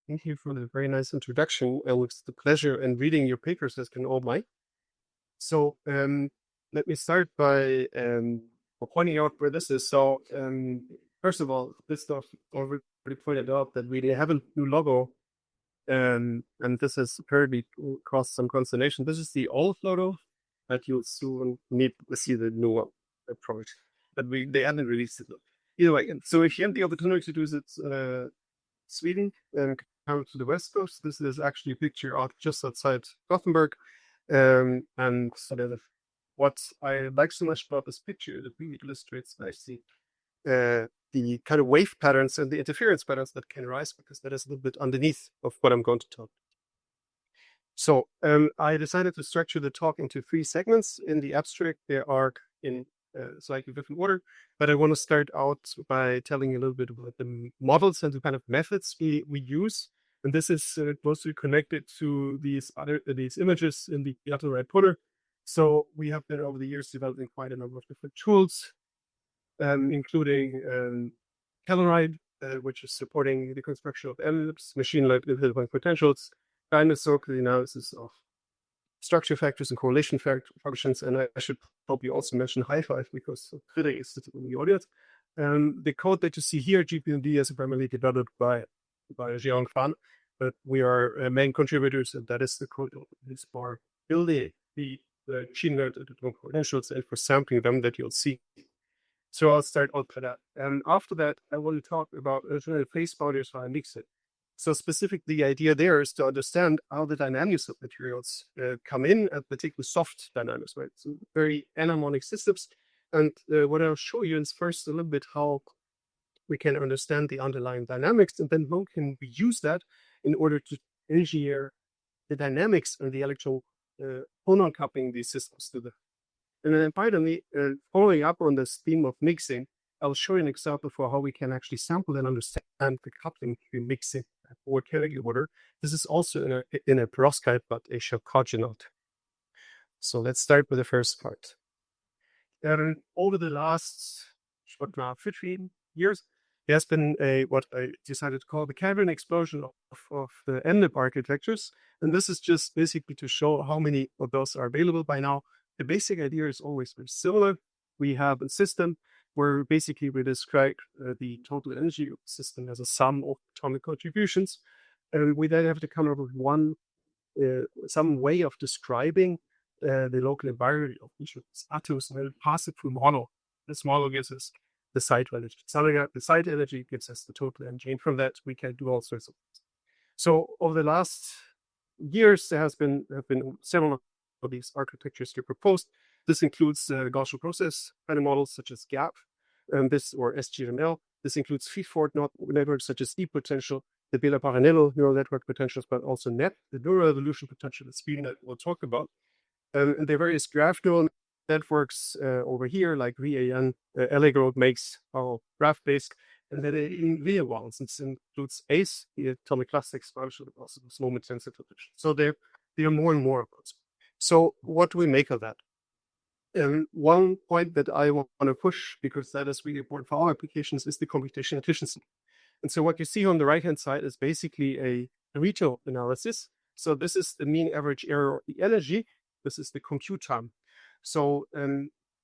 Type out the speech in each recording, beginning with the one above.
Thank you for the very nice introduction. It's the pleasure in reading your papers has been all mine. So let me start by pointing out where this is. So first of all, this stuff already pointed out that we have a new logo, and this has apparently caused some consternation. This is the old logo, but you'll soon need to see the new approach. But they haven't released it. Either way, so if you have the opportunity to do it, Sweden and come to the west coast. This is actually a picture out just outside Gothenburg. And what I like so much about this picture, it really illustrates nicely the kind of wave patterns and the interference patterns that can arise, because that is a little bit underneath of what I'm going to talk. So I decided to structure the talk into 3 segments. In the abstract, they are in slightly different order, but I want to start out by telling you a little bit about the models and the kind of methods we use. And this is closely connected to these images in the upper right corner. So we have been over the years developing quite a number of different tools, including Erhart, which is supporting the construction of ellipses, machine-learning potentials, dinosaur analysis of structure factors and correlation functions. And I should probably also mention high five, because Friedrich is sitting in the audience. The code that you see here, GPMD, is primarily developed by Jeong Fan, but we are main contributors, and that is the code is for building the machine learned potentials and for sampling them that you'll see. So I'll start out for that. And after that, I want to talk about phase boundaries for mixing. So specifically, the idea there is to understand how the dynamics of materials come in, and particularly soft dynamics, right? So very anharmonic systems. And what I'll show you is first a little bit how we can understand the underlying dynamics, and then how can we use that in order to engineer the dynamics and the electron phonon coupling these systems to the. And then finally, following up on this theme of mixing, I'll show you an example for how we can actually sample and understand the coupling between mixing and volcanic order. This is also in a perovskite, but a chalcogenate. So let's start with the first part. Over the last 15 years, there's been what I decided to call the Cambrian explosion of the NIP architectures. And this is just basically to show how many of those are available by now. The basic idea is always very similar. We have a system where basically we describe the total energy of the system as a sum of atomic contributions. And we then have to come up with some way of describing the local environment of each of these atoms, and then pass it through a model. This model gives us the site energy. Summing up the site energy gives us the total energy. And from that, we can do all sorts of things. So over the last years, there have been several of these architectures to proposed. This includes Gaussian process kind of models such as GAP, or SGML. This includes feed-forward networks such as E-potential, the Bela-Paranello neural network potentials, but also NET, the neural evolution potential that Sweden we'll talk about. And there are various graph neural networks over here, like VAN, Allegro makes our graph-based, and then in VIA ones, it includes ACE, the atomic cluster expansion, but also this moment-sensitive. So there are more and more of those. So what do we make of that? And one point that I want to push, because that is really important for our applications, is the computation efficiency. And so what you see on the right-hand side is basically a Pareto analysis. So this is the mean average error of the energy. This is the compute time. So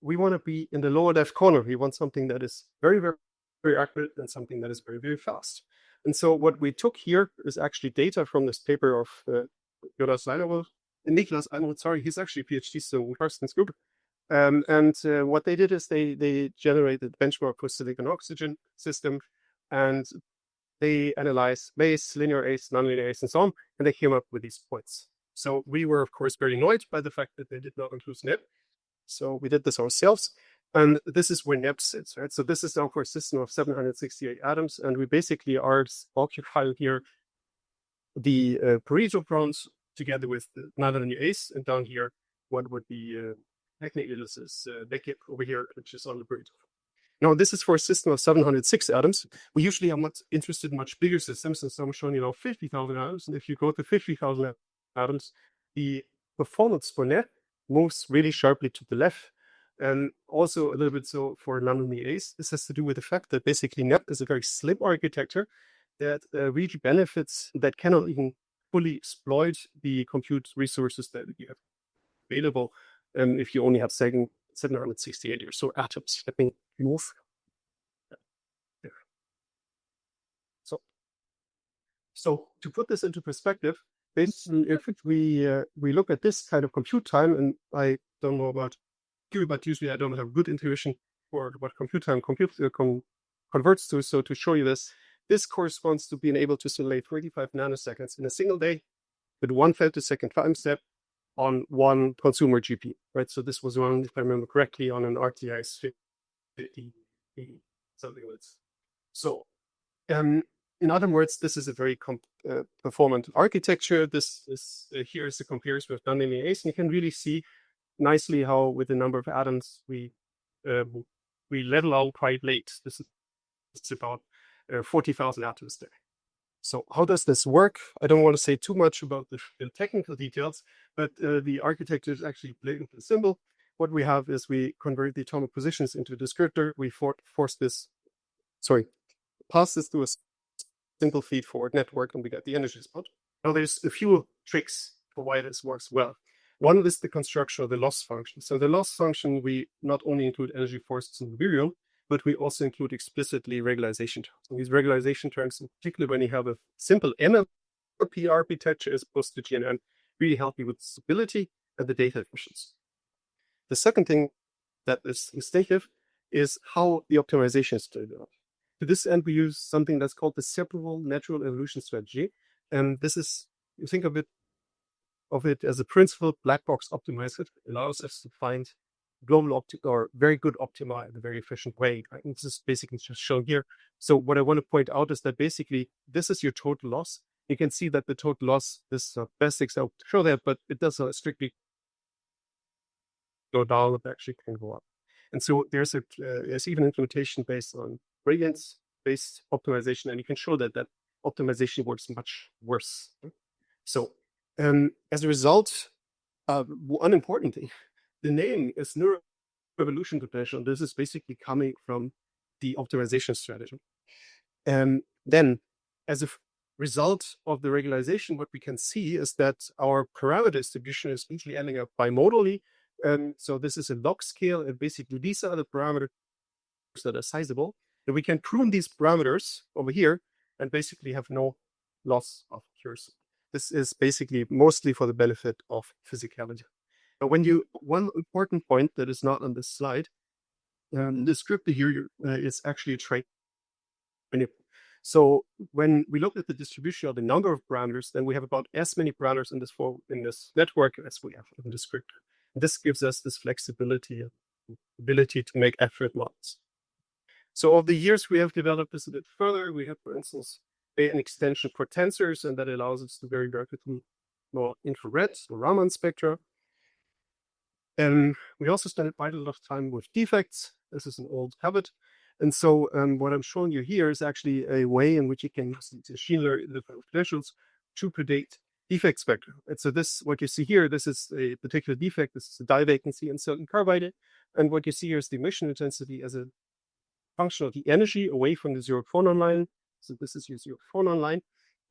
we want to be in the lower left corner. We want something that is very, very, very accurate and something that is very, very fast. And so what we took here is actually data from this paper of Niklas Einerwold, sorry, he's actually a PhD, so Karsten's group. And what they did is they generated benchmark for silicon oxygen system, and they analyzed base, linear ACE, nonlinear ACE, and so on, and they came up with these points. So we were, of course, very annoyed by the fact that they did not include NEP. So we did this ourselves, and this is where NEP sits, right? So this is now for a system of 768 atoms, and we basically are occupying here the Pareto problems together with the nonlinear ACE, and down here, what would be technically this is decade over here, which is on the Pareto. Now, this is for a system of 706 atoms. We usually are not interested in much bigger systems, and so I'm showing you 50,000 atoms. And if you go to 50,000 atoms, the performance for NET moves really sharply to the left. And also a little bit so for nonlinear ACE. This has to do with the fact that basically NET is a very slim architecture, that really benefits that cannot even fully exploit the compute resources that you have available if you only have 768 or so atoms. Let me move there. So to put this into perspective, basically, if we look at this kind of compute time, and I don't know about you, but usually I don't have good intuition for what compute time converts to. So to show you this corresponds to being able to simulate 35 nanoseconds in a single day with 1 femtosecond time step on one consumer GPU, right? So this was run, if I remember correctly, on an RTX 50, something like this. So in other words, this is a very performant architecture. This is here is the comparison with nonlinear ACE, and you can really see nicely how, with the number of atoms, we level out quite late. This is about 40,000 atoms there. So how does this work? I don't want to say too much about the technical details, but the architecture is actually blatantly simple. What we have is we convert the atomic positions into a descriptor. We pass this through a simple feed-forward network, and we get the energy spot. Now, there's a few tricks for why this works well. One is the construction of the loss function. So the loss function, we not only include energy forces in the virium, but we also include explicitly regularization terms. And these regularization terms, in particular when you have a simple MLP architecture as opposed to GNN, really help you with stability and the data efficiency. The second thing that is distinctive is how the optimization is developed. To this end, we use something that's called the separable natural evolution strategy. And this is, you think of it as a principal black box optimizer. It allows us to find global or very good optima in a very efficient way. I think this is basically just shown here. So what I want to point out is that basically this is your total loss. You can see that the total loss, this is the best example to show that, but it does not strictly go down, it actually can go up. And so there's even implementation based on gradients-based optimization, and you can show that optimization works much worse. So as a result, unimportant thing, the name is neural evolution potential. This is basically coming from the optimization strategy. And then, as a result of the regularization, what we can see is that our parameter distribution is usually ending up bimodally. And so this is a log scale, and basically these are the parameters that are sizable. And we can prune these parameters over here and basically have no loss of accuracy. This is basically mostly for the benefit of physicality. But one important point that is not on this slide, the descriptor here is actually a trait. So when we look at the distribution of the number of parameters, then we have about as many parameters in this network as we have in the descriptor. This gives us this flexibility and ability to make accurate models. So over the years, we have developed this a bit further. We have, for instance, an extension for tensors, and that allows us to very rapidly more infrared or Raman spectra. And we also spent quite a lot of time with defects. This is an old habit. And so what I'm showing you here is actually a way in which you can use the machine learning potentials to predict defect spectra. And so what you see here, this is a particular defect. This is a dye vacancy in silicon carbide. And what you see here is the emission intensity as a function of the energy away from the zero phonon line. So this is your zero phonon line.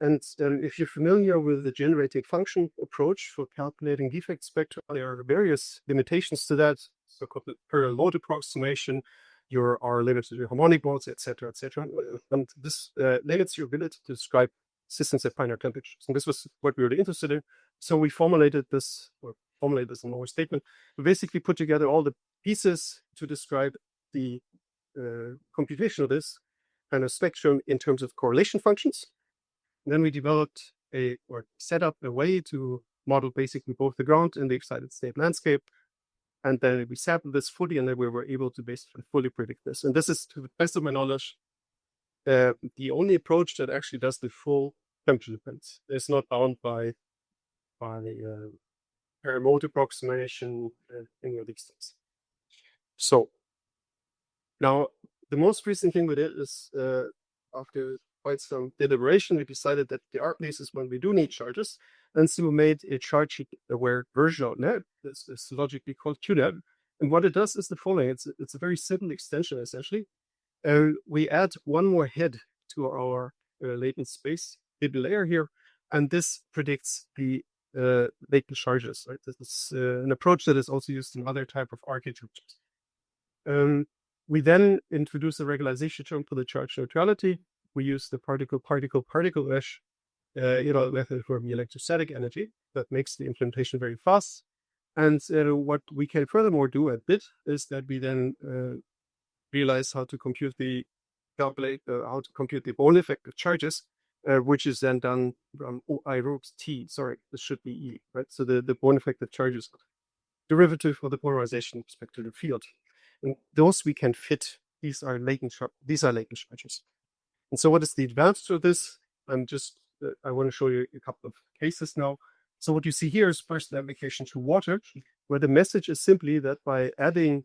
And if you're familiar with the generating function approach for calculating defect spectra, there are various limitations to that, so-called parallel mode approximation. You are limited to harmonic modes, etc., etc. And this limits your ability to describe systems at finite temperatures. And this was what we were interested in. So we formulated this in our statement. We basically put together all the pieces to describe the computation of this kind of spectrum in terms of correlation functions. And then we developed or set up a way to model basically both the ground and the excited state landscape. And then we sampled this fully, and then we were able to basically fully predict this. And this is, to the best of my knowledge, the only approach that actually does the full temperature dependence. It's not bound by parallel mode approximation, any of these things. So now the most recent thing we did is after quite some deliberation, we decided that there are places when we do need charges. And so we made a charge sheet aware version of net. This is logically called QNet. And what it does is the following. It's a very simple extension, essentially. We add one more head to our latent space hidden layer here, and this predicts the latent charges. Right, this is an approach that is also used in other type of architectures. We then introduce a regularization term for the charge neutrality. We use the particle mesh, method for the electrostatic energy that makes the implementation very fast. And what we can furthermore do a bit is that we then realize how to compute the Born effect of charges, which is then done from I roots T. Sorry, this should be E, right? So the Born effect of charges derivative of the polarization with respect to the field. And those we can fit. These are latent charges. And so what is the advantage of this? I want to show you a couple of cases now. So what you see here is first the application to water, where the message is simply that by adding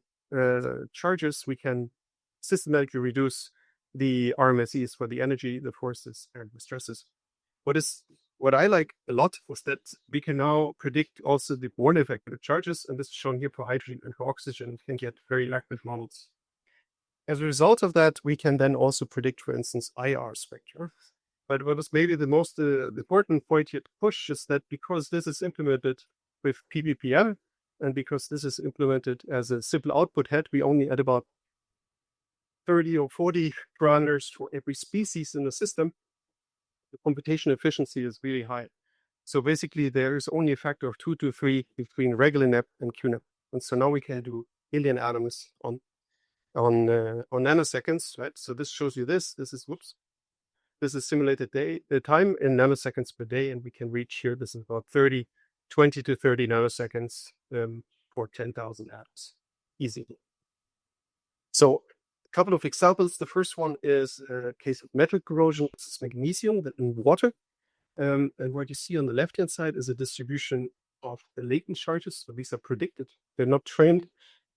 charges, we can systematically reduce the RMSEs for the energy, the forces, and the stresses. What I like a lot was that we can now predict also the Born effect of the charges, and this is shown here for hydrogen and for oxygen. We can get very accurate models. As a result of that, we can then also predict, for instance, IR spectra. But what is maybe the most important point here to push is that because this is implemented with PBPM, and because this is implemented as a simple output head, we only add about 30 or 40 parameters for every species in the system. The computation efficiency is really high. So basically, there is only a factor of 2 to 3 between regular NEP and QNEP. And so now we can do alien atoms on nanoseconds, right? So this shows you this. This is simulated time in nanoseconds per day, and we can reach here. This is about 20 to 30 nanoseconds for 10,000 atoms, easily. So a couple of examples. The first one is a case of metal corrosion. This is magnesium in water. And what you see on the left-hand side is a distribution of the latent charges. So these are predicted. They're not trained.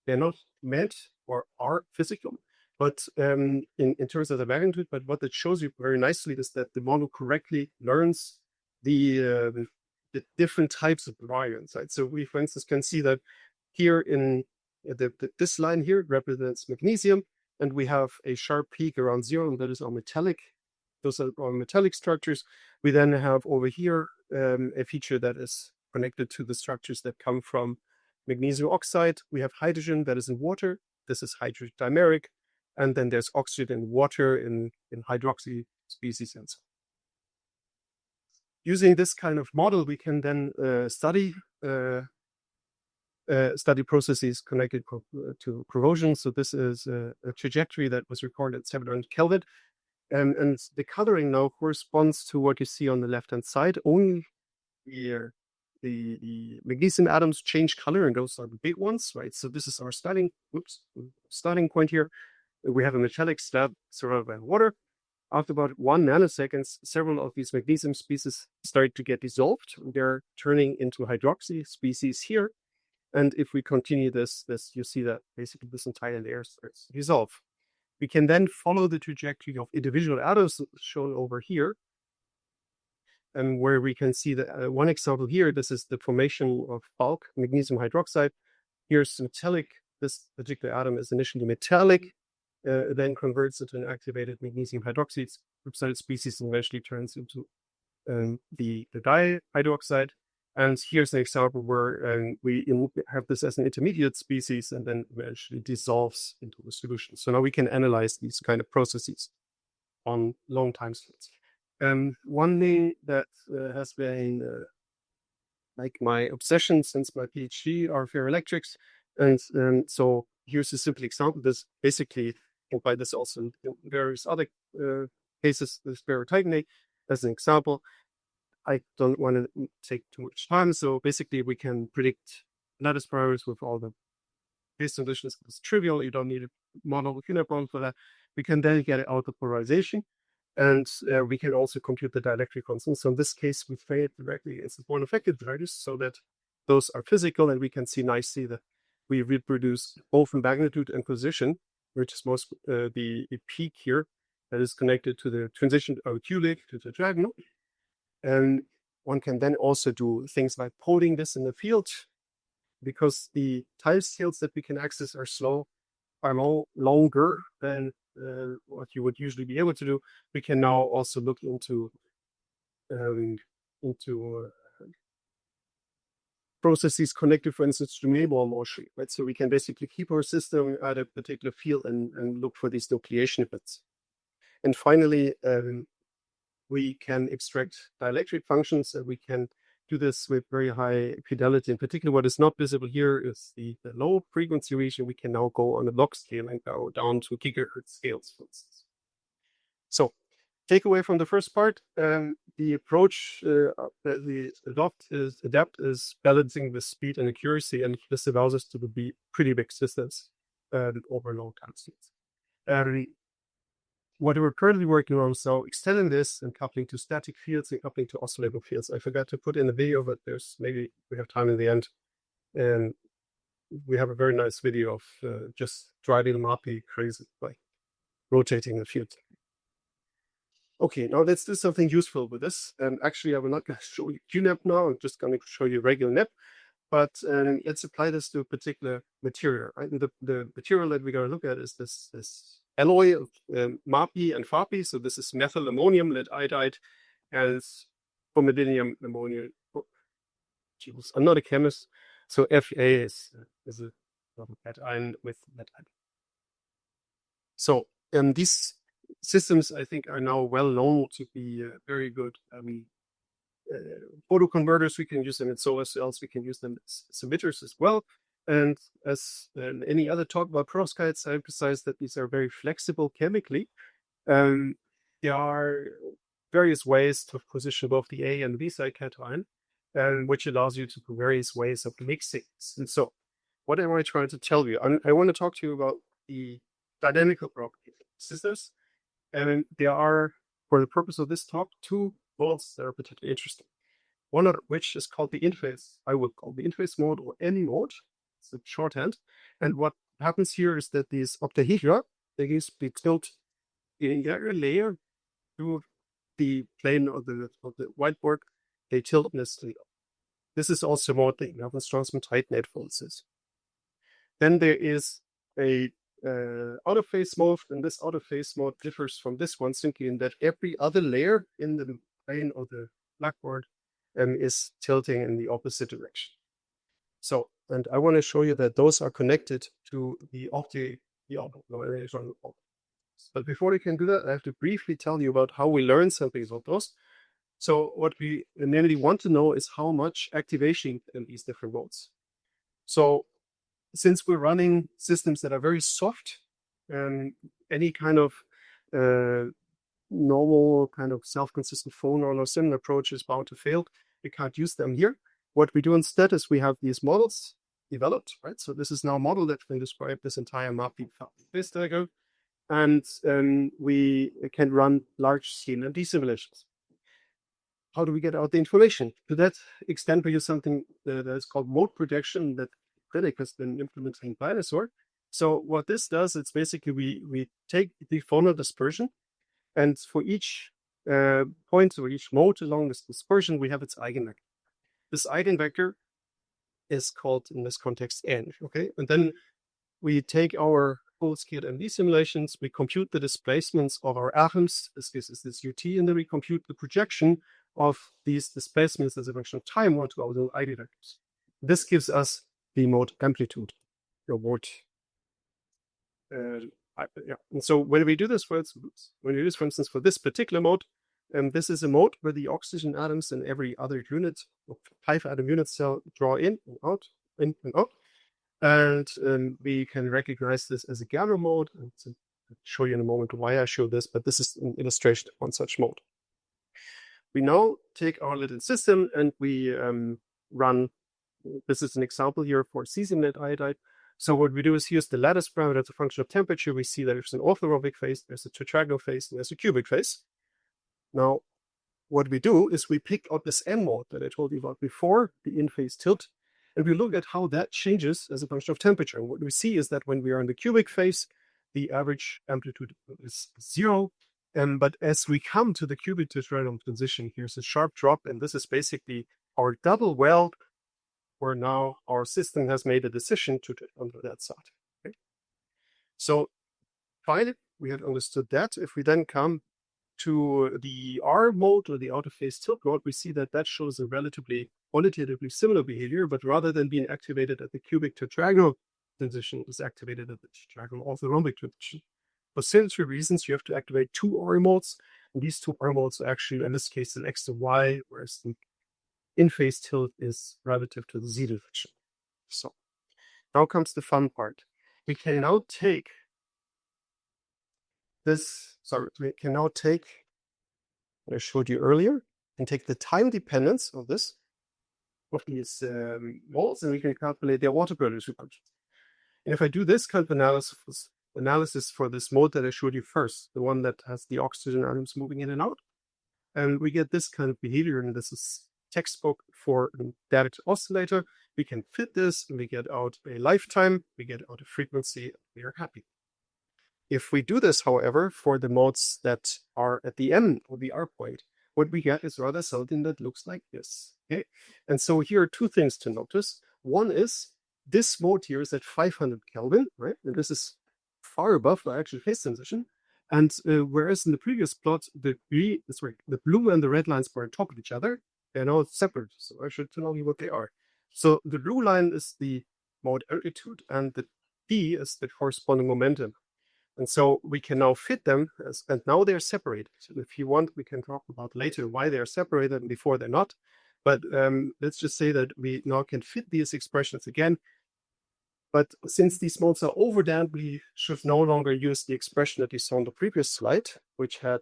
They're not meant or are physical, but in terms of the magnitude. But what it shows you very nicely is that the model correctly learns the different types of variants. Right? So we, for instance, can see that here in this line here represents magnesium, and we have a sharp peak around 0, and that is our metallic. Those are our metallic structures. We then have over here a feature that is connected to the structures that come from magnesium oxide. We have hydrogen that is in water. This is hydrogen dimeric. And then there's oxygen in water in hydroxy species and so on. Using this kind of model, we can then study processes connected to corrosion. So this is a trajectory that was recorded at 700 Kelvin. And the coloring now corresponds to what you see on the left-hand side. Only the magnesium atoms change color, and those are the big ones, right? So this is our starting point here. We have a metallic slab surrounded by water. After about 1 nanosecond, several of these magnesium species start to get dissolved. They're turning into hydroxy species here. And if we continue this, you see that basically this entire layer starts to dissolve. We can then follow the trajectory of individual atoms shown over here, and where we can see that one example here, this is the formation of bulk magnesium hydroxide. Here's metallic. This particular atom is initially metallic, then converts into an activated magnesium hydroxide species and eventually turns into the dihydroxide. And here's an example where we have this as an intermediate species and then eventually dissolves into the solution. So now we can analyze these kind of processes on long time scales. One thing that has been like my obsession since my PhD are ferroelectrics. And so here's a simple example. This basically, and by this also various other cases, this ferrotitanate as an example. I don't want to take too much time. So basically we can predict lattice parameters with all the base conditions. It's trivial. You don't need a model, model for that. We can then get out the polarization, and we can also compute the dielectric constant. So in this case, we fade directly as the Born effective charges so that those are physical, and we can see nicely that we reproduce both in magnitude and position, which is most the peak here that is connected to the transition of Kulik to the diagonal. And one can then also do things like poling this in the field, because the time scales that we can access are no longer than what you would usually be able to do, we can now also look into processes connected, for instance, to neighbor motion, right? So we can basically keep our system at a particular field and look for these nucleation events. And finally, we can extract dielectric functions, and we can do this with very high fidelity. In particular, what is not visible here is the low frequency region. We can now go on a log scale and go down to gigahertz scales, for instance. So, takeaway from the first part, the approach that we adapt is balancing the speed and accuracy, and this allows us to be pretty big systems over long time scales. What we're currently working on, so extending this and coupling to static fields and coupling to oscillatable fields. I forgot to put in the video, but there's maybe we have time in the end. And we have a very nice video of just driving the MAPI crazy by rotating the field. Okay, now let's do something useful with this. And actually, I will not show you QNAP now. I'm just going to show you regular NAP. But let's apply this to a particular material. Right? And the material that we're going to look at is this alloy of MAPI and FAPI. So this is methyl ammonium lead iodide and bromidinium ammonium. I'm not a chemist, so Fa is a cation with lead iodide. So these systems, I think, are now well known to be very good photoconverters. We can use them in solar cells. We can use them as emitters as well. And as in any other talk about perovskites, I emphasize that these are very flexible chemically. There are various ways to position both the A and the B side cation, which allows you to do various ways of mixing. And so, what am I trying to tell you? I want to talk to you about the dynamical properties of systems. And there are, for the purpose of this talk, two modes that are particularly interesting. One of which is called the interface. I will call the interface mode or any mode. It's a shorthand. And what happens here is that these octahedra, they basically tilt the entire layer to the plane of the whiteboard. They tilt in this. This is also mode that you have in Strassman tight net forces. Then there is a out of phase mode, and this out of phase mode differs from this one simply in that every other layer in the plane of the blackboard is tilting in the opposite direction. So, and I want to show you that those are connected to the optical. But before we can do that, I have to briefly tell you about how we learn something about those. So what we mainly want to know is how much activation in these different modes. So since we're running systems that are very soft, any kind of normal kind of self-consistent phone or similar approach is bound to fail. We can't use them here. What we do instead is we have these models developed, right? So this is now a model that can describe this entire MAPI phase diagram, and we can run large-scale ND simulations. How do we get out the information? To that extent, we use something that is called mode projection that Clinic has been implemented in Dinosaur. So what this does, it's basically we take the phonal dispersion, and for each point or each mode along this dispersion, we have its eigenvector. This eigenvector is called in this context n. Okay, and then we take our full-scale MD simulations, we compute the displacements of our atoms. This is this UT, and then we compute the projection of these displacements as a function of time onto our little eigenvectors. This gives us the mode amplitude, your mode. And so when we do this, for instance, for this particular mode, this is a mode where the oxygen atoms in every other unit, 5-atom unit cell, draw in and out, in and out. And we can recognize this as a gamma mode. And I'll show you in a moment why I show this, but this is an illustration of one such mode. We now take our little system and we run. This is an example here for cesium lead iodide. So what we do is here's the lattice parameter as a function of temperature. We see that there's an orthorhombic phase, there's a tetragonal phase, and there's a cubic phase. Now, what we do is we pick out this N mode that I told you about before, the in-phase tilt, and we look at how that changes as a function of temperature. And what we see is that when we are in the cubic phase, the average amplitude is 0. But as we come to the cubic to tetragonal transition, here's a sharp drop, and this is basically our double weld, where now our system has made a decision to turn on that side. Okay? So finally, we had understood that. If we then come to the R mode or the out of phase tilt mode, we see that that shows a relatively qualitatively similar behavior, but rather than being activated at the cubic tetragonal transition, is activated at the tetragonal orthorhombic transition. For symmetry reasons, you have to activate two R modes, and these two R modes are actually, in this case, an X to Y, whereas the in-phase tilt is relative to the Z direction. So now comes the fun part. We can now take this, we can now take what I showed you earlier and take the time dependence of this, of these modes, and we can calculate their water production function. And if I do this kind of analysis for this mode that I showed you first, the one that has the oxygen atoms moving in and out, and we get this kind of behavior, and this is textbook for a direct oscillator. We can fit this, and we get out a lifetime, we get out a frequency, and we are happy. If we do this, however, for the modes that are at the end of the R point, what we get is rather something that looks like this. Okay, and so here are two things to notice. One is this mode here is at 500 Kelvin, right? And this is far above the actual phase transition. And whereas in the previous plot, the blue and the red lines were on top of each other, they're now separate. So I should tell you what they are. So the blue line is the mode amplitude, and the D is the corresponding momentum. And so we can now fit them, and now they're separated. And if you want, we can talk about later why they're separated and before they're not. But let's just say that we now can fit these expressions again. But since these modes are overdamped, we should no longer use the expression that you saw on the previous slide, which had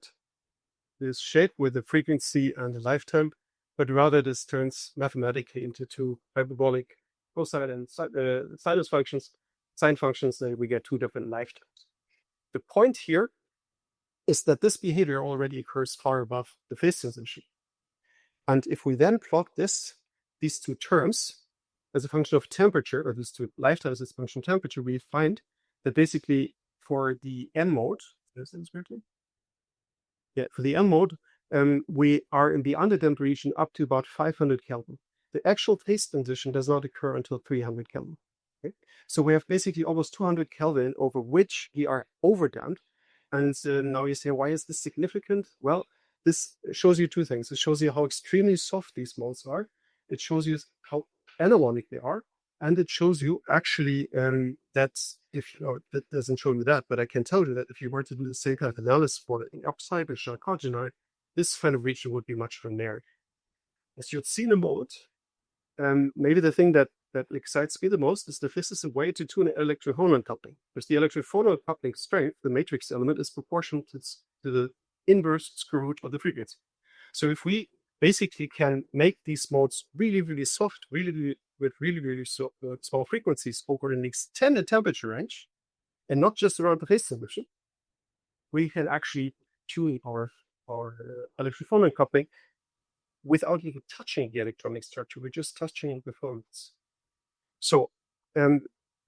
this shape with the frequency and the lifetime, but rather this turns mathematically into two hyperbolic cosine and sinus functions, sine functions, that we get two different lifetimes. The point here is that this behavior already occurs far above the phase transition. And if we then plot these two terms as a function of temperature, or these two lifetimes as a function of temperature, we find that basically for the N mode, for the N mode, we are in the underdamped region up to about 500 Kelvin. The actual phase transition does not occur until 300 Kelvin. Okay? So we have basically almost 200 Kelvin over which we are overdamped. And now you say, why is this significant? Well, this shows you two things. It shows you how extremely soft these modes are. It shows you how anharmonic they are. And it shows you actually that if that doesn't show you that, but I can tell you that if you were to do the same kind of analysis for the upside of chalcogenide, this kind of region would be much linear. As you've seen a mode, maybe the thing that excites me the most is that this is a way to tune an electrophonon coupling. Because the electrophonon coupling strength, the matrix element, is proportional to the inverse square root of the frequency. So if we basically can make these modes really, really soft, with really small frequencies over an extended temperature range, and not just around the phase transition, we can actually tune our electrophonon coupling without even touching the electronic structure. We're just touching the phonons. So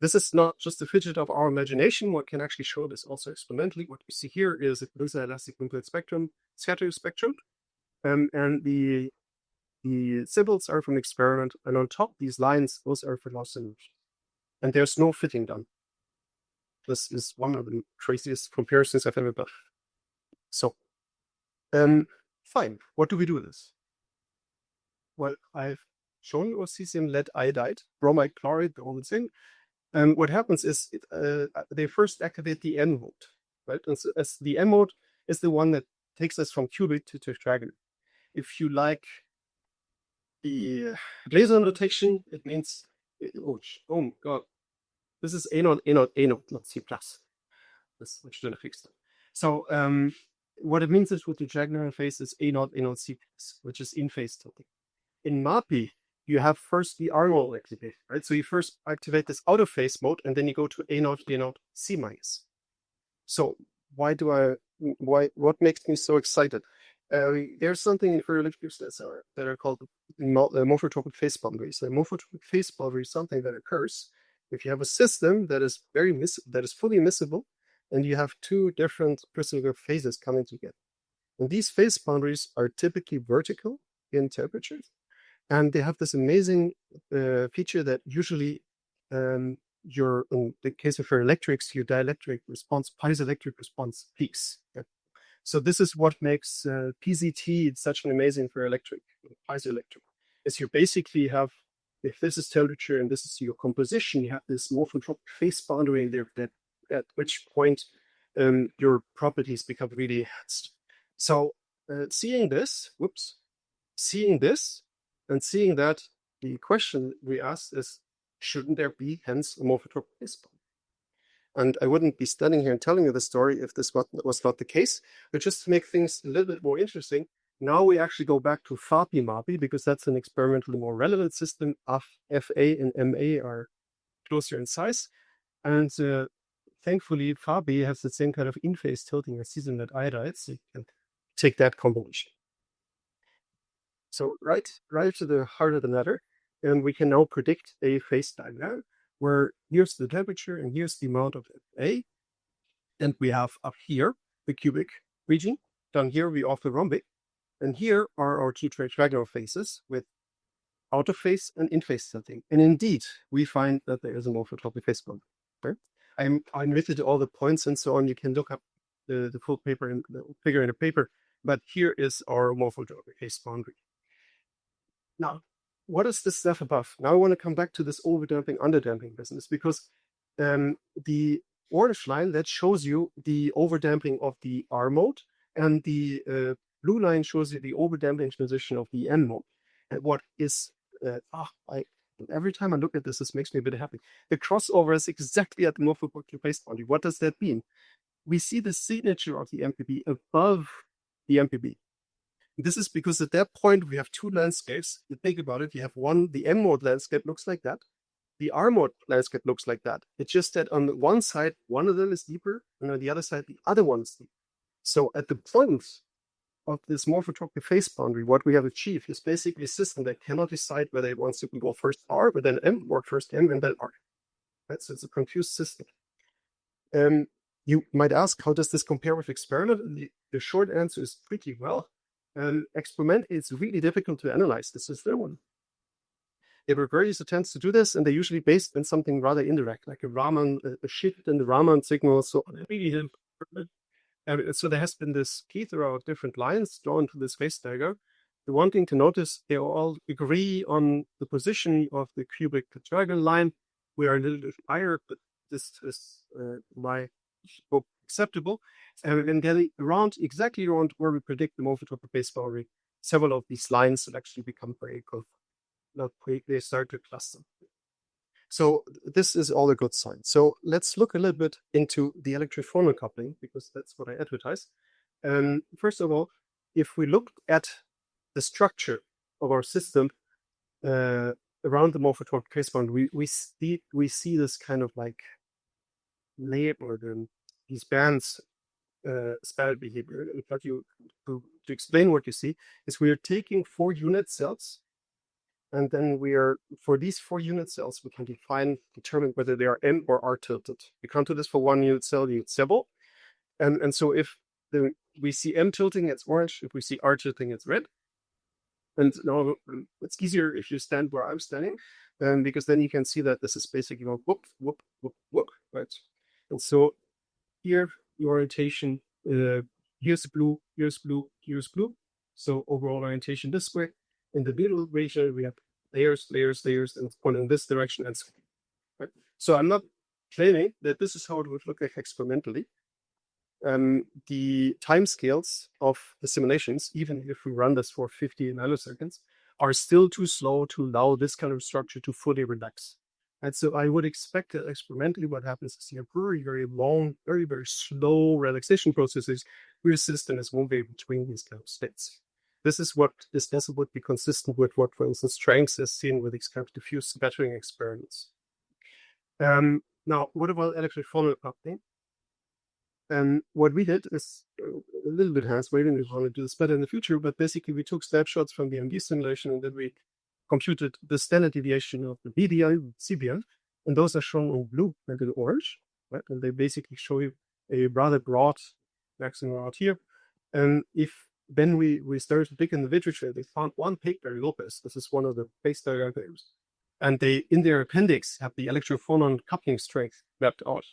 this is not just a fidget of our imagination. One can actually show this also experimentally. What you see here is a piezoelastic impulse spectrum, scattering spectrum, and the symbols are from the experiment, and on top these lines, those are for loss symbols. And there's no fitting done. This is one of the craziest comparisons I've ever done. So, fine. What do we do with this? Well, I've shown you cesium, lead iodide, bromide, chloride, the whole thing. And what happens is they first activate the N mode, right? And so as the N mode is the one that takes us from cubic to tetragonal. If you like the laser notation, it means, oh god, this is A naught, not C plus. This we should have fixed it. So what it means is with the tetragonal phase is A naught, C plus, which is in phase tilting. In MAPI, you have first the R mode activated, right? So you first activate this out of phase mode, and then you go to A naught, C minus. So what makes me so excited? There's something in ferroelectrics that are called morphotropic phase boundaries. A morphotropic phase boundary is something that occurs if you have a system that is fully miscible, and you have two different crystallograph phases coming together. And these phase boundaries are typically vertical in temperature, and they have this amazing feature that usually in the case of ferroelectrics, your dielectric response, piezoelectric response peaks. Yeah. So this is what makes PZT such an amazing ferroelectric, piezoelectric, is you basically have, if this is temperature and this is your composition, you have this morphotropic phase boundary there that at which point your properties become really enhanced. So seeing this and seeing that, the question we asked is, shouldn't there be hence a morphotropic phase boundary? And I wouldn't be standing here and telling you the story if this was not the case. But just to make things a little bit more interesting, now we actually go back to FAPI-MAPI because that's an experimentally more relevant system. FA and MA are closer in size. And thankfully, FAPI has the same kind of in-phase tilting as seasoned iodides. So you can take that combination. So right to the heart of the matter, and we can now predict a phase diagram where here's the temperature and here's the amount of FA. And we have up here the cubic region. Down here we have the rhombic. And here are our two triangular phases with out of phase and in phase tilting. And indeed, we find that there is a morphotropic phase boundary. Okay? I omitted all the points and so on. You can look up the full paper and the figure in the paper. But here is our morphotropic phase boundary. Now, what is this stuff above? Now I want to come back to this overdamping, underdamping business because the orange line that shows you the overdamping of the R mode and the blue line shows you the overdamping position of the N mode. And what is, every time I look at this, this makes me a bit happy. The crossover is exactly at the morphotropic phase boundary. What does that mean? We see the signature of the MPB above the MPB. This is because at that point we have two landscapes. You think about it, you have one, the M mode landscape looks like that. The R mode landscape looks like that. It's just that on the one side, one of them is deeper, and on the other side, the other one is deeper. So at the point of this morphotropic phase boundary, what we have achieved is basically a system that cannot decide whether it wants to go first R, but then M, or first M, and then R. Right? So it's a confused system. You might ask, how does this compare with experiment? And the short answer is pretty well. Experimentally, it's really difficult to analyze this system. Various attempts to do this, and they're usually based on something rather indirect, like a shift in the Raman signal. So so there has been this plethora of different lines drawn to this phase diagram. The one thing to notice, they all agree on the position of the cubic tetragonal line. We are a little bit higher, but this is my hope acceptable. And getting exactly around where we predict the morphotropic phase boundary, several of these lines will actually become very good. They start to cluster. So this is all a good sign. So let's look a little bit into the electrophonal coupling, because that's what I advertise. First of all, if we look at the structure of our system around the morphotropic phase boundary, we see this kind of like layer or these bands span behavior. In fact, to explain what you see is we are taking 4 unit cells, and then for these 4 unit cells, we can determine whether they are M or R tilted. We can't do this for 1 unit cell, you need several. And so if we see M tilting, it's orange. If we see R tilting, it's red. And now it's easier if you stand where I'm standing, because then you can see that this is basically whoop, whoop, whoop, whoop, right? And so here, the orientation, here's blue, here's blue, here's blue. So overall orientation this way. In the middle region, we have layers, layers, layers, and point in this direction, and so on. Right? So I'm not claiming that this is how it would look like experimentally. The timescales of the simulations, even if we run this for 50 nanoseconds, are still too slow to allow this kind of structure to fully relax. And so I would expect that experimentally what happens is you have very, very long, very, very slow relaxation processes where the system is moving between these kind of states. This would be consistent with what, for instance, Tranks has seen with these kind of diffuse scattering experiments. Now, what about electrophonal coupling? What we did is a little bit hands-waving. We want to do this better in the future, but basically we took snapshots from the MD simulation and then we computed the standard deviation of the BDI, CBN, and those are shown in blue and in orange, right? And they basically show you a rather broad maximum out here. And then we started to dig in the literature, they found one paper, Lopez. This is one of the phase diagram papers. And they, in their appendix, have the electrophonon coupling strength mapped out.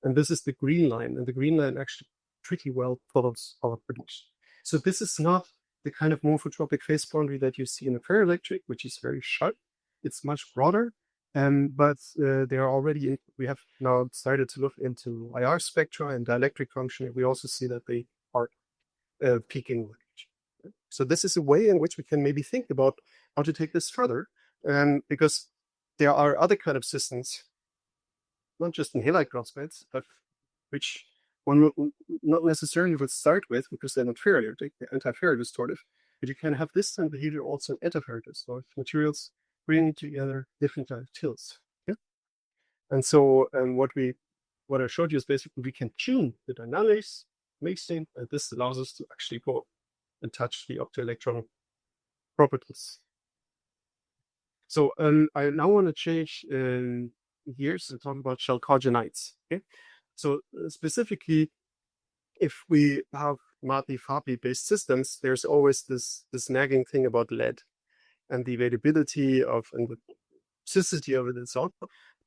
And this is the green line. And the green line actually pretty well follows our prediction. So this is not the kind of morphotropic phase boundary that you see in a ferroelectric, which is very sharp. It's much broader. But they are already, we have now started to look into IR spectra and dielectric function. We also see that they are peaking. So this is a way in which we can maybe think about how to take this further. Because there are other kind of systems, not just in halide perovskites, but which one will not necessarily would start with because they're not ferroelectric, they're anti-ferrodistortive. But you can have this kind of behavior also in anti-ferrodistortive materials, bringing together different kind of tilts. Yeah? And so what I showed you is basically we can tune the dynamics, mixing, and this allows us to actually go and touch the optoelectron properties. So I now want to change gears and talk about chalcogenites. Okay, so specifically, if we have MATI-FAPI based systems, there's always this nagging thing about lead and the availability of and the toxicity of it and so on.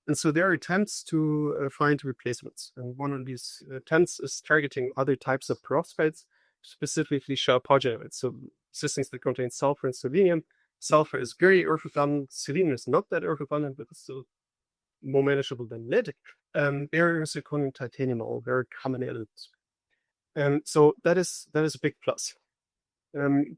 And so there are attempts to find replacements. And one of these attempts is targeting other types of perovskites, specifically chalcogenites. So systems that contain sulfur and selenium. Sulfur is very earth abundant. Selenium is not that earth abundant, but it's still more manageable than lead. Barium, zirconium, titanium are all very common elements. So that is a big plus.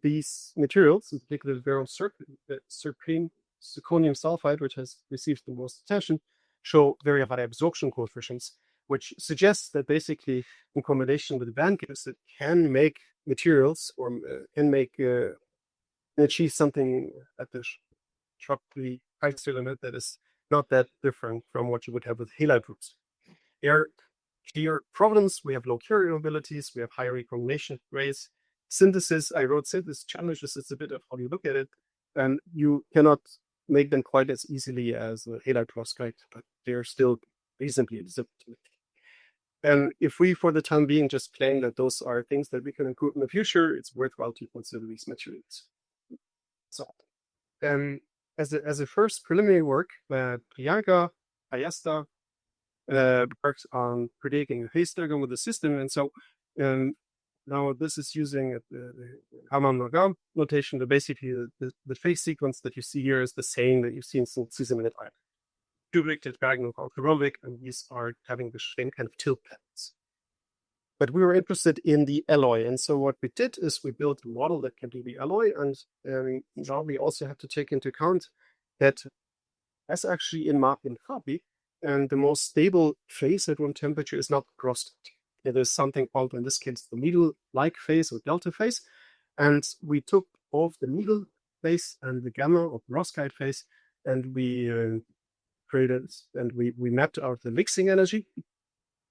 These materials, in particular the serpine zirconium sulfide, which has received the most attention, show very high absorption coefficients, which suggests that basically in combination with the band gaps, it can make materials or can make achieve something at the sharply high limit that is not that different from what you would have with halide groups. Here, clear problems. We have low carrier mobilities. We have high recombination rates. Synthesis, I wrote synthesis challenges. It's a bit of how you look at it. And you cannot make them quite as easily as a halide perovskite, but they're still reasonably acceptable. And if we, for the time being, just claim that those are things that we can include in the future, it's worthwhile to consider these materials. So, as a first preliminary work, Priyanka Ayasta works on predicting the phase diagram with the system. And so now this is using the Hammam notation. That basically the phase sequence that you see here is the same that you've seen since Season iron. Duplicated diagonal Colloquium, and these are having the same kind of tilt patterns. But we were interested in the alloy. And so what we did is we built a model that can do the alloy. And now we also have to take into account that as actually in MATI-FAPI, and the most stable phase at room temperature is not crossed. It is something called, in this case, the needle-like phase or delta phase. And we took both the needle phase and the gamma or perovskite phase, and we created and we mapped out the mixing energy.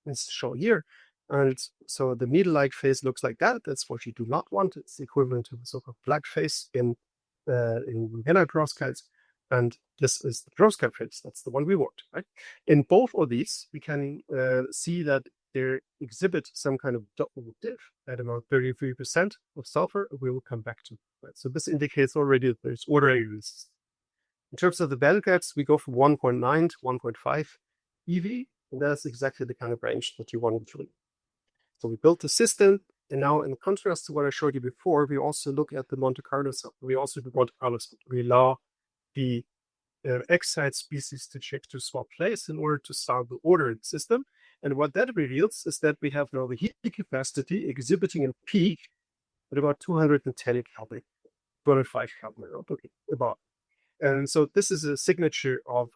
It's shown here. And so the needle-like phase looks like that. That's what you do not want. It's equivalent to the so-called black phase in halide perovskites. And this is the perovskite phase. That's the one we want, right? In both of these, we can see that they exhibit some kind of double diff at about 33% of sulfur. We will come back to that. So this indicates already that there's ordering risks. In terms of the band gaps, we go from 1.9 to 1.5 EV. And that's exactly the kind of range that you want to reach. So we built the system, and now in contrast to what I showed you before, we also look at the Monte Carlo cell. We also do Monte Carlo cell. We allow the excite species to swap place in order to start the ordered system. And what that reveals is that we have now the heat capacity exhibiting a peak at about 210 Kelvin, 205 Kelvin, okay, about. And so this is a signature of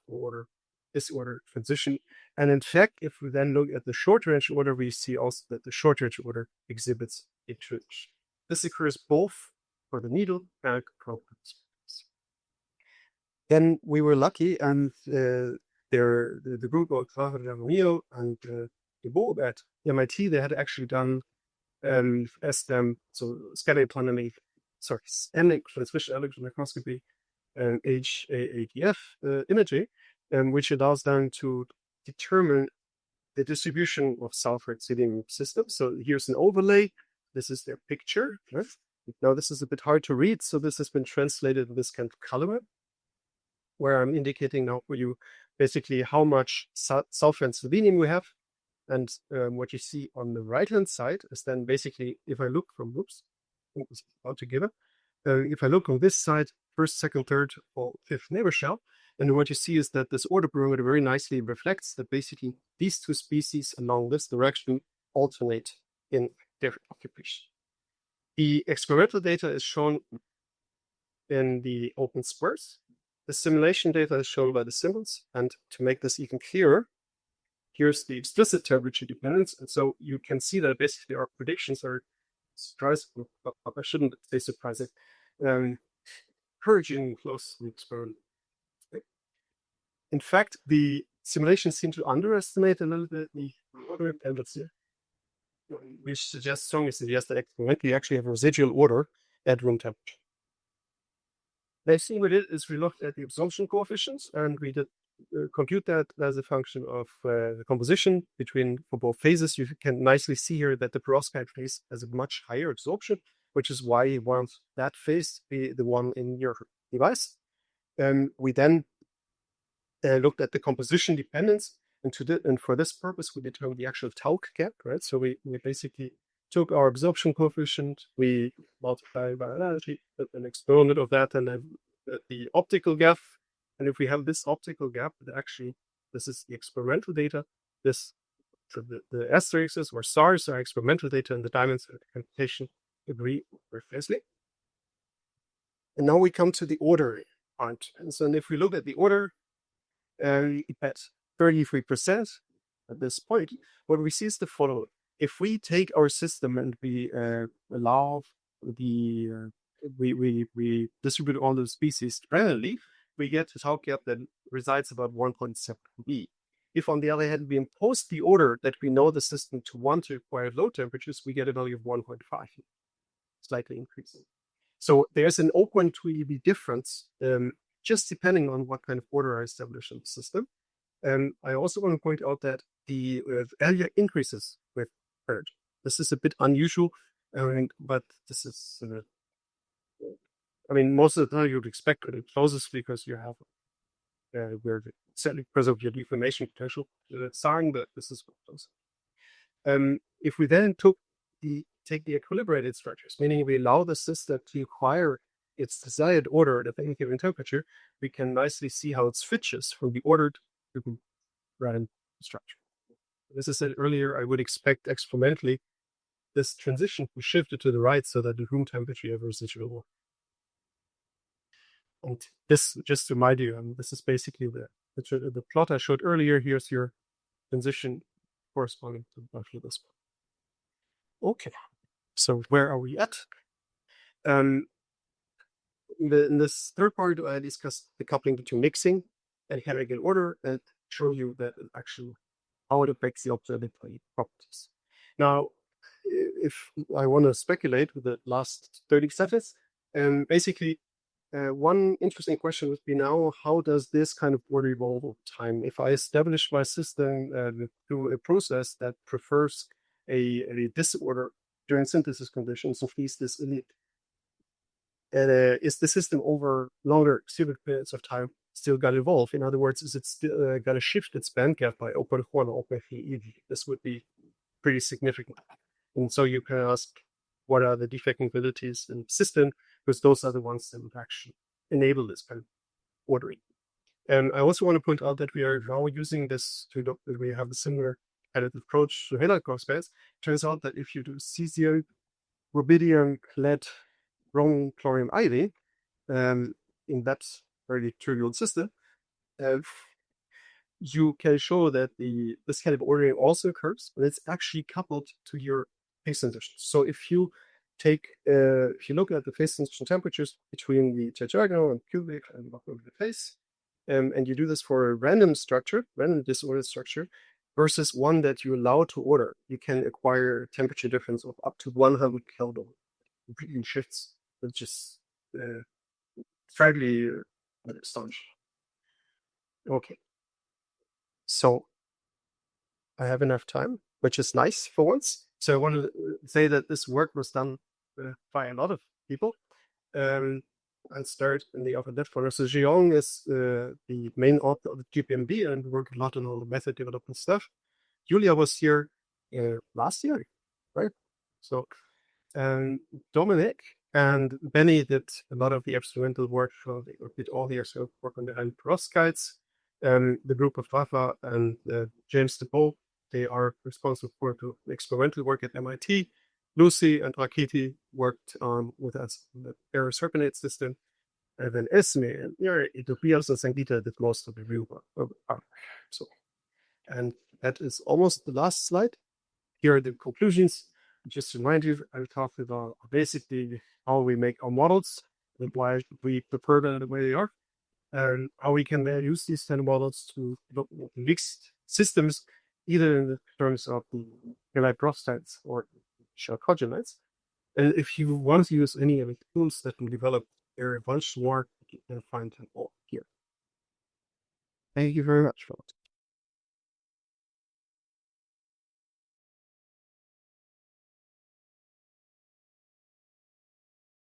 this order transition. And in fact, if we then look at the short range order, we see also that the short range order exhibits a transition. This occurs both for the needle and problems. Then we were lucky, and the group of Claudio and Debo at MIT, they had actually done STEM, so scanning transmission electron microscopy and HAADF imaging, which allows them to determine the distribution of sulfur at selenium systems. So here's an overlay. This is their picture. Right? Now this is a bit hard to read, so this has been translated in this kind of color map. where I'm indicating now for you basically how much sulfur and selenium we have. And what you see on the right-hand side is then basically, if I look from, altogether, if I look on this side, first, second, third, or fifth neighbor shell, and what you see is that this order parameter very nicely reflects that basically these two species along this direction alternate in different occupation. The experimental data is shown in the open squares. The simulation data is shown by the symbols. And to make this even clearer, here's the explicit temperature dependence. And so you can see that basically our predictions are surprising, but I shouldn't say surprising, encouraging close to the experiment. In fact, the simulations seem to underestimate a little bit the order dependence here, which strongly suggests that experimentally you actually have a residual order at room temperature. Next thing we did is we looked at the absorption coefficients, and we did compute that as a function of the composition for both phases. You can nicely see here that the perovskite phase has a much higher absorption, which is why you want that phase to be the one in your device. We then looked at the composition dependence, and for this purpose, we determined the actual tau gap, right? So we basically took our absorption coefficient, we multiplied by an exponent of that, and then the optical gap. And if we have this optical gap, actually, this is the experimental data. The asterisks or stars are experimental data, and the diamonds and the computation agree very closely. And now we come to the order part. And so if we look at the order, at 33% at this point, what we see is the following. If we take our system and we allow we distribute all the species randomly, we get a tau gap that resides about 1.7 B. If, on the other hand, we impose the order that we know the system to want to require low temperatures, we get a value of 1.5, slightly increasing. So there's an 0.2 eV difference, just depending on what kind of order I establish in the system. And I also want to point out that the area increases with Erhart. This is a bit unusual, but this is, most of the time you would expect it closest because you have where certainly because of your deformation potential, sign, but this is close. If we then take the equilibrated structures, meaning we allow the system to acquire its desired order at any given temperature, we can nicely see how it switches from the ordered to random structure. As I said earlier, I would expect experimentally this transition to shift it to the right so that the room temperature have a residual order. And this, just to remind you, this is basically the plot I showed earlier. Here's your transition corresponding to roughly this one. Okay, so where are we at? In this third part, I discussed the coupling between mixing and heterogeneous order and show you that actually how it affects the observatory properties. Now, if I want to speculate with the last 30 seconds, basically, one interesting question would be now, how does this kind of order evolve over time? If I establish my system through a process that prefers a disorder during synthesis conditions of least this elite, is the system over longer periods of time still going to evolve? In other words, is it still going to shift its band gap by 0.1 or 0.3 eV? This would be pretty significant. And so you can ask, what are the defect abilities in the system? Because those are the ones that would actually enable this kind of ordering. And I also want to point out that we are now using this to look that we have a similar kind of approach to halide crosspads. Turns out that if you do cesium, rubidium, lead, bromine, chlorine, iodine, in that very trivial system, you can show that this kind of ordering also occurs, but it's actually coupled to your phase transition. So if you look at the phase transition temperatures between the tetragonal and cubic and the phase, and you do this for a random disordered structure, versus one that you allow to order, you can acquire a temperature difference of up to 100 Kelvin. Completely shifts, which is fairly astonishing. Okay, so I have enough time, which is nice for once. So I want to say that this work was done by a lot of people. I'll start in the upper left corner. So Jeong is the main author of the GPMB and worked a lot on all the method development stuff. Julia was here last year, right? So Dominic and Benny did a lot of the experimental work. They did all the experimental work on the Perovskites. The group of Rafa and James DeBow, they are responsible for the experimental work at MIT. Lucy and Rakiti worked with us on the ferroelectric system. And then Esme and Tobias and Sangeeta did most of the real work. So, and that is almost the last slide. Here are the conclusions. Just to remind you, I talked about basically how we make our models and why we prepare them the way they are, and how we can use these kind of models to look at mixed systems, either in terms of the perovskites or chalcogenites. And if you want to use any of the tools that we develop, there are a bunch more. You can find them all here. Thank you very much, folks.